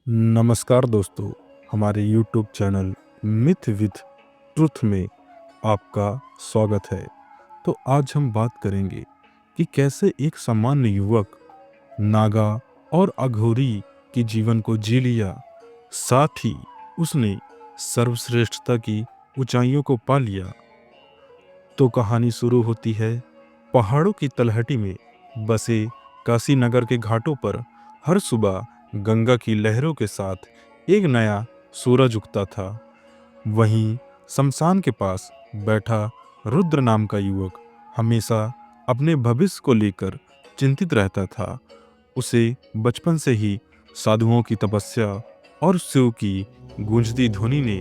नमस्कार दोस्तों, हमारे YouTube channel myth with truth में आपका स्वागत है। तो आज हम बात करेंगे कि कैसे एक सामान्य युवक नागा और अघोरी के जीवन को जी लिया, साथ ही उसने सर्वश्रेष्ठता की ऊंचाइयों को पा लिया। तो कहानी शुरू होती है पहाड़ों की तलहटी में बसे काशी नगर के घाटों पर। हर सुबह गंगा की लहरों के साथ एक नया सूरज उगता था। वहीं शमशान के पास बैठा रुद्र नाम का युवक हमेशा अपने भविष्य को लेकर चिंतित रहता था। उसे बचपन से ही साधुओं की तपस्या और शिव की गूंजती ध्वनि ने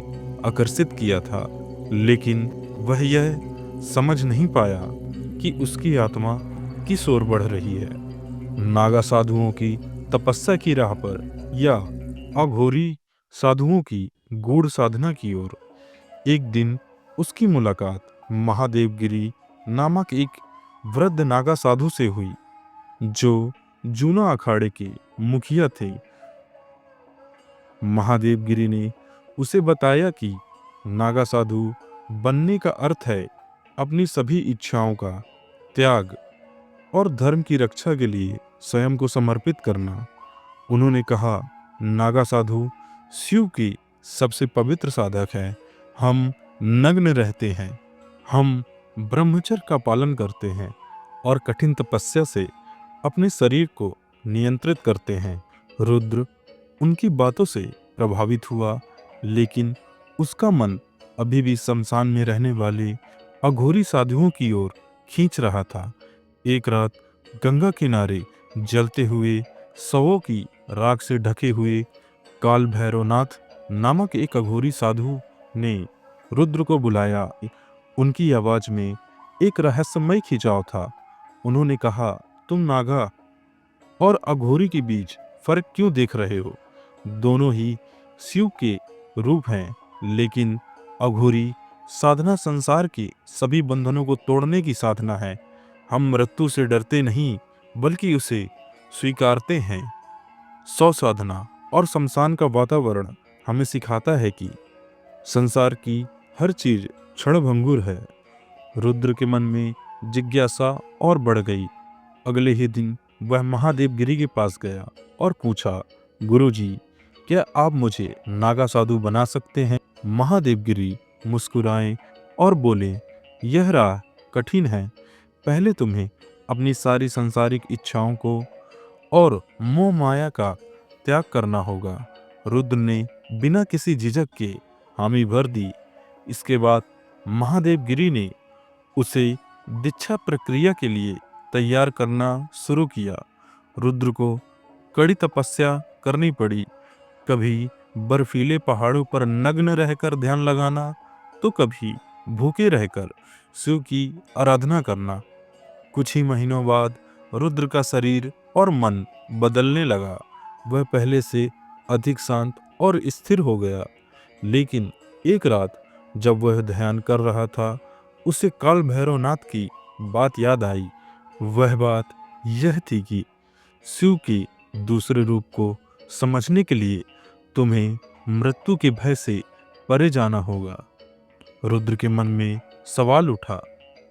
आकर्षित किया था, लेकिन वह यह समझ नहीं पाया कि उसकी आत्मा किस ओर बढ़ रही है, नागा साधुओं की तपस्या की राह पर या अघोरी साधुओं की गूढ़ साधना की ओर। एक दिन उसकी मुलाकात महादेवगिरी नामक एक वृद्ध नागा साधु से हुई, जो जूना अखाड़े के मुखिया थे। महादेवगिरी ने उसे बताया कि नागा साधु बनने का अर्थ है अपनी सभी इच्छाओं का त्याग और धर्म की रक्षा के लिए स्वयं को समर्पित करना। उन्होंने कहा, नागा साधु शिव की सबसे पवित्र साधक है। हम नग्न रहते हैं, हम ब्रह्मचर्य का पालन करते हैं और कठिन तपस्या से अपने शरीर को नियंत्रित करते हैं। रुद्र उनकी बातों से प्रभावित हुआ, लेकिन उसका मन अभी भी शमशान में रहने वाले अघोरी साधुओं की ओर खींच रहा था। एक रात गंगा किनारे जलते हुए शवों की राख से ढके हुए काल भैरवनाथ नामक एक अघोरी साधु ने रुद्र को बुलाया। उनकी आवाज में एक रहस्यमय खिंचाव था। उन्होंने कहा, तुम नागा और अघोरी के बीच फर्क क्यों देख रहे हो? दोनों ही शिव के रूप हैं, लेकिन अघोरी साधना संसार के सभी बंधनों को तोड़ने की साधना है। हम मृत्यु से डरते नहीं, बल्कि उसे स्वीकारते हैं। सौ साधना और शमशान का वातावरण हमें सिखाता है कि संसार की हर चीज क्षणभंगुर है। रुद्र के मन में जिज्ञासा और बढ़ गई। अगले ही दिन वह महादेवगिरी के पास गया और पूछा, गुरुजी, क्या आप मुझे नागा साधु बना सकते हैं? महादेवगिरी मुस्कुराए और बोले, यह राह कठिन है। पहले तुम्हें अपनी सारी सांसारिक इच्छाओं को और मोह माया का त्याग करना होगा। रुद्र ने बिना किसी झिझक के हामी भर दी। इसके बाद महादेवगिरी ने उसे दीक्षा प्रक्रिया के लिए तैयार करना शुरू किया। रुद्र को कड़ी तपस्या करनी पड़ी। कभी बर्फीले पहाड़ों पर नग्न रहकर ध्यान लगाना, तो कभी भूखे रहकर शिव की आराधना करना। कुछ ही महीनों बाद रुद्र का शरीर और मन बदलने लगा। वह पहले से अधिक शांत और स्थिर हो गया। लेकिन एक रात जब वह ध्यान कर रहा था, उसे काल भैरवनाथ की बात याद आई। वह बात यह थी कि शिव के दूसरे रूप को समझने के लिए तुम्हें मृत्यु के भय से परे जाना होगा। रुद्र के मन में सवाल उठा,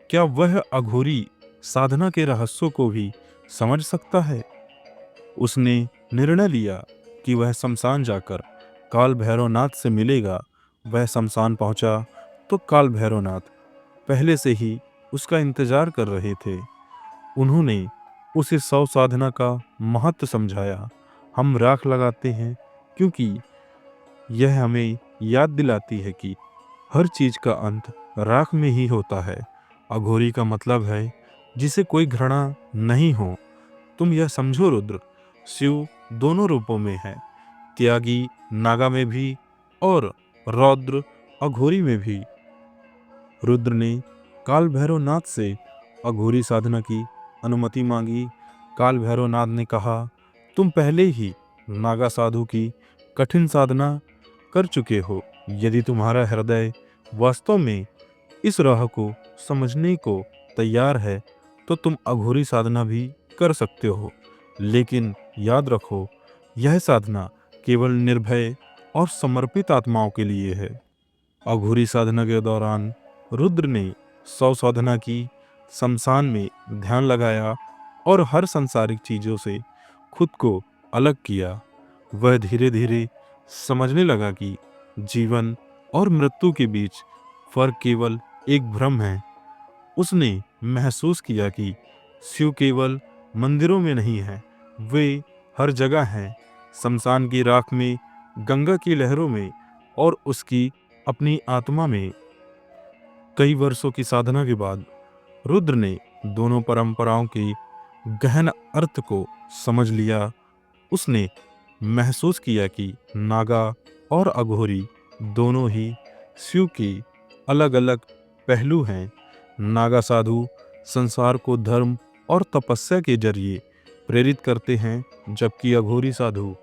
क्या वह अघोरी साधना के रहस्यों को भी समझ सकता है? उसने निर्णय लिया कि वह शमशान जाकर काल भैरवनाथ से मिलेगा। वह शमशान पहुंचा तो काल भैरवनाथ पहले से ही उसका इंतजार कर रहे थे। उन्होंने उसे सौ साधना का महत्व समझाया। हम राख लगाते हैं क्योंकि यह हमें याद दिलाती है कि हर चीज का अंत राख में ही होता है। अघोरी का मतलब है जिसे कोई घृणा नहीं हो। तुम यह समझो रुद्र, शिव दोनों रूपों में है, त्यागी नागा में भी और रौद्र अघोरी में भी। रुद्र ने काल भैरवनाथ से अघोरी साधना की अनुमति मांगी। काल भैरवनाथ ने कहा, तुम पहले ही नागा साधु की कठिन साधना कर चुके हो। यदि तुम्हारा हृदय वास्तव में इस राह को समझने को तैयार है, तो तुम अघोरी साधना भी कर सकते हो। लेकिन याद रखो, यह साधना केवल निर्भय और समर्पित आत्माओं के लिए है। अघोरी साधना के दौरान रुद्र ने 100 साधना की, शमशान में ध्यान लगाया और हर सांसारिक चीजों से खुद को अलग किया। वह धीरे धीरे समझने लगा कि जीवन और मृत्यु के बीच फर्क केवल एक भ्रम है। उसने महसूस किया कि शिव केवल मंदिरों में नहीं है, वे हर जगह हैं, शमशान की राख में, गंगा की लहरों में और उसकी अपनी आत्मा में। कई वर्षों की साधना के बाद रुद्र ने दोनों परंपराओं के गहन अर्थ को समझ लिया। उसने महसूस किया कि नागा और अघोरी दोनों ही शिव के अलग अलग पहलू हैं। नागा साधु संसार को धर्म और तपस्या के जरिए प्रेरित करते हैं, जबकि अघोरी साधु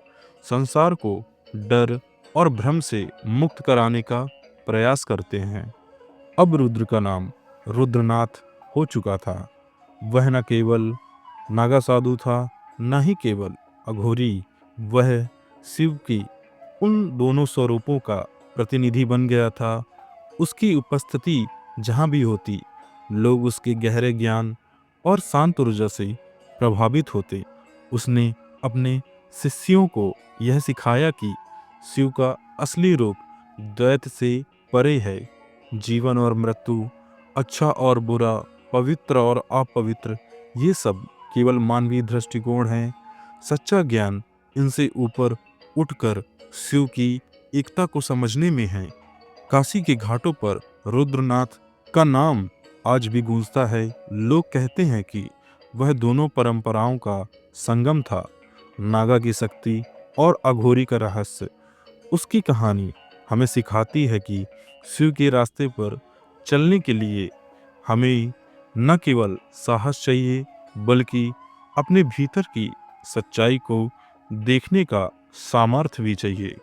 संसार को डर और भ्रम से मुक्त कराने का प्रयास करते हैं। अब रुद्र का नाम रुद्रनाथ हो चुका था। वह न केवल नागा साधु था, न ही केवल अघोरी, वह शिव की उन दोनों स्वरूपों का प्रतिनिधि बन गया था। उसकी उपस्थिति जहाँ भी होती, लोग उसके गहरे ज्ञान और शांत ऊर्जा से प्रभावित होते। उसने अपने शिष्यों को यह सिखाया कि शिव का असली रूप द्वैत से परे है। जीवन और मृत्यु, अच्छा और बुरा, पवित्र और अपवित्र, ये सब केवल मानवीय दृष्टिकोण हैं। सच्चा ज्ञान इनसे ऊपर उठकर शिव की एकता को समझने में है। काशी के घाटों पर रुद्रनाथ का नाम आज भी गूंजता है। लोग कहते हैं कि वह दोनों परंपराओं का संगम था, नागा की शक्ति और अघोरी का रहस्य। उसकी कहानी हमें सिखाती है कि शिव के रास्ते पर चलने के लिए हमें न केवल साहस चाहिए, बल्कि अपने भीतर की सच्चाई को देखने का सामर्थ्य भी चाहिए।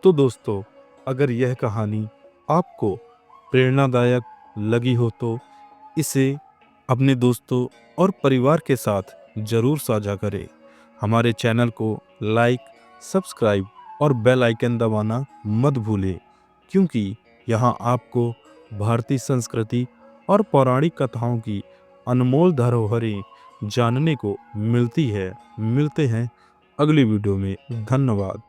तो दोस्तों, अगर यह कहानी आपको प्रेरणादायक लगी हो तो इसे अपने दोस्तों और परिवार के साथ जरूर साझा करें। हमारे चैनल को लाइक, सब्सक्राइब और बेल आइकन दबाना मत भूलें, क्योंकि यहाँ आपको भारतीय संस्कृति और पौराणिक कथाओं की अनमोल धरोहरें जानने को मिलती है। मिलते हैं अगली वीडियो में। धन्यवाद।